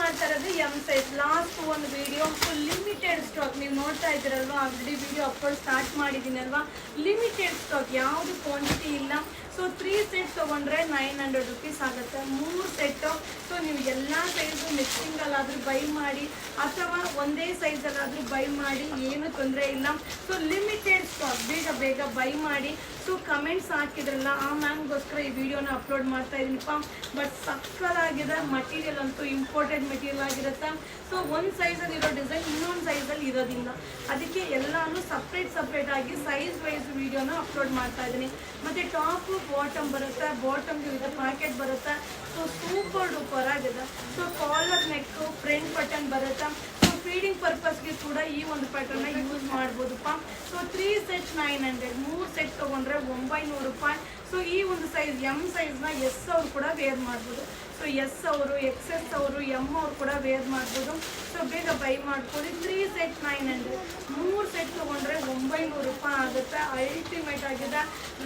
ಮಾಡ್ತಾ ಇರೋದು M size. Last ಒಂದು ವಿಡಿಯೋ ಫುಲ್ ಲಿಮಿಟೆಡ್ ಸ್ಟಾಕ್ ನೀವು ನೋಡ್ತಾ ಇದ್ದೀರಲ್ವಾ. ಆಲ್ರೆಡಿ ವಿಡಿಯೋ ಅಪ್ಲೋಡ್ ಸ್ಟಾರ್ಟ್ ಮಾಡಿದ್ದೀನಿ ಅಲ್ವಾ. ಲಿಮಿಟೆಡ್ ಸ್ಟಾಕ್, ಯಾವುದು ಕ್ವಾಂಟಿಟಿ ಇಲ್ಲ. ಸೊ 3 ಸೆಟ್ ತೊಗೊಂಡ್ರೆ 900 ರುಪೀಸ್ ಆಗುತ್ತೆ. 3 ಸೆಟ್ಟು. ಸೊ ನೀವು ಎಲ್ಲ ಸೈಜು ಮಿಕ್ಸಿಂಗಲ್ಲಾದರೂ ಬೈ ಮಾಡಿ ಅಥವಾ ಒಂದೇ ಸೈಜಲ್ಲಾದರೂ ಬೈ ಮಾಡಿ, ಏನು ತೊಂದರೆ ಇಲ್ಲ. ಸೊ ಲಿಮಿಟೆಡ್ ಸ್ಟಾಕ್, ಬೇಗ ಬೇಗ ಬೈ ಮಾಡಿ. ಸೊ ಕಮೆಂಟ್ಸ್ ಹಾಕಿದ್ರಲ್ಲ, ಆ ಮ್ಯಾಮ್ಗೋಸ್ಕರ ಈ ವಿಡಿಯೋನ ಅಪ್ಲೋಡ್ ಮಾಡ್ತಾ ಇದ್ದೀನಿಪ್ಪ. ಬಟ್ ಸಕ್ಕತ್ತಾಗಿದೆ ಮಟೀರಿಯಲ್ ಅಂತೂ, ಇಂಪೋರ್ಟೆಡ್ ಮೆಟೀರಿಯಲ್ ಆಗಿರುತ್ತೆ. ಸೊ ಒಂದು ಸೈಜಲ್ಲಿ ಇರೋ ಡಿಸೈನ್ ಇನ್ನೊಂದು ಸೈಜಲ್ಲಿ ಇರೋದಿಲ್ಲ. ಅದಕ್ಕೆ ಎಲ್ಲಾನು ಸಪ್ರೇಟ್ ಆಗಿ ಸೈಜ್ ವೈಸ್ ವಿಡಿಯೋನ ಅಪ್ಲೋಡ್ ಮಾಡ್ತಾ ಇದ್ದೀನಿ. ಮತ್ತು ಟಾಪು ಬಾಟಮ್ ಬರುತ್ತೆ, ಬಾಟಮ್ಗೆ ವಿತ್ ಪ್ಯಾಕೆಟ್ ಬರುತ್ತೆ. ಸೊ ಸೂಪರ್ ಡೂಪರ್ ಆಗಿದೆ. So collar neck, front button ಬರುತ್ತೆ. ಸೊ ಫೀಡಿಂಗ್ ಪರ್ಪಸ್ಗೆ ಕೂಡ ಈ ಒಂದು ಪ್ಯಾಟರ್ನ ಯೂಸ್ ಮಾಡ್ಬೋದಪ್ಪ. ಸೊ 3 ಸೆಟ್ 900, 3 ಸೆಟ್ ತೊಗೊಂಡ್ರೆ 900 ರೂಪಾಯಿ. ಸೊ ಈ ಒಂದು ಸೈಜ್ ಎಮ್ ಸೈಜ್ನ ಎಸ್ ಅವರು ಕೂಡ ವೇರ್ ಮಾಡ್ಬೋದು. ಸೊ ಎಸ್ ಅವರು, ಎಕ್ಸ್ ಎಸ್ ಅವರು, ಎಮ್ ಅವರು ಕೂಡ ವೇರ್ ಮಾಡ್ಬೋದು. ಸೊ ಬೇಗ ಬೈ ಮಾಡ್ಕೊಳ್ಳಿ. 3 ಸೆಟ್ 900, 3 ಸೆಟ್ ತೊಗೊಂಡ್ರೆ 900 ರೂಪಾಯಿ ಆಗುತ್ತೆ. ಅಲ್ಟಿಮೇಟ್ ಆಗಿದೆ.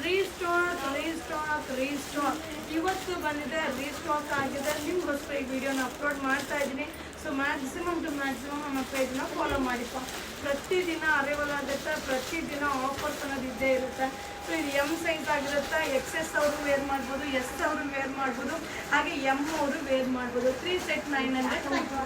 ರೀಸ್ಟಾಕ್ ಇವತ್ತು ಬಂದಿದೆ, ರೀಸ್ಟಾಕ್ ಆಗಿದೆ. ನಿಮಗೋಸ್ಕರ ಈ ವಿಡಿಯೋನ ಅಪ್ಲೋಡ್ ಮಾಡ್ತಾ ಇದ್ದೀನಿ. ಸೊ ಮ್ಯಾಕ್ಸಿಮಮ್ ಟು ಮ್ಯಾಕ್ಸಿಮಮ್ ನಮ್ಮ ಪೇಜ್ನ ಫಾಲೋ ಮಾಡಿಪ್ಪ. ಪ್ರತಿದಿನ ಅರೈವಲ್ ಆಗುತ್ತೆ, ಪ್ರತಿದಿನ ಆಫರ್ಸ್ ಅನ್ನೋದು ಇದ್ದೇ ಇರುತ್ತೆ. ಸೊ ಇದು ಎಮ್ ಸೈಜ್ ಆಗಿರುತ್ತೆ. ಎಕ್ಸ್ ಎಸ್ ಅವರು ವೇರ್ ಮಾಡ್ಬೋದು, ಎಸ್ ಅವರು ವೇರ್ ಮಾಡ್ಬೋದು, ಹಾಗೆ ಎಮ್ ಅವರು ವೇರ್ ಮಾಡ್ಬೋದು. 3 ಸೆಟ್ 900.